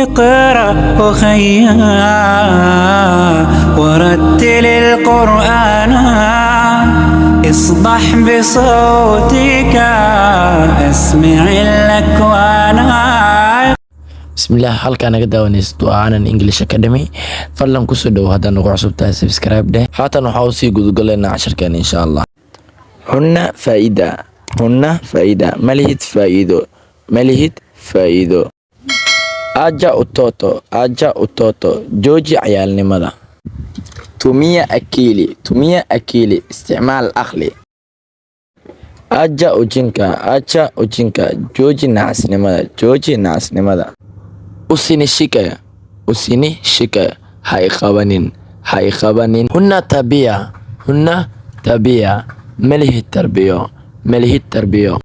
اقرأ أخيا ورتل القرآن اصدح بصوتك اسمع الأكوان. bismillaah halkaa naga daawanaysto aanan English Academy fadlan kusoo dhow haddaan nagu cusub tahay subscribe dheh. haatan waxaa usii gudagalaynaa casharkan insha allah. hunna faida malihid faa'iido aja utoto jooji cayaalnimada. tumia akili isticmaal aqli. aja ujinka jooji nacasnimada. usini shika ha iqabanin. hunna tabia malihid tarbiyo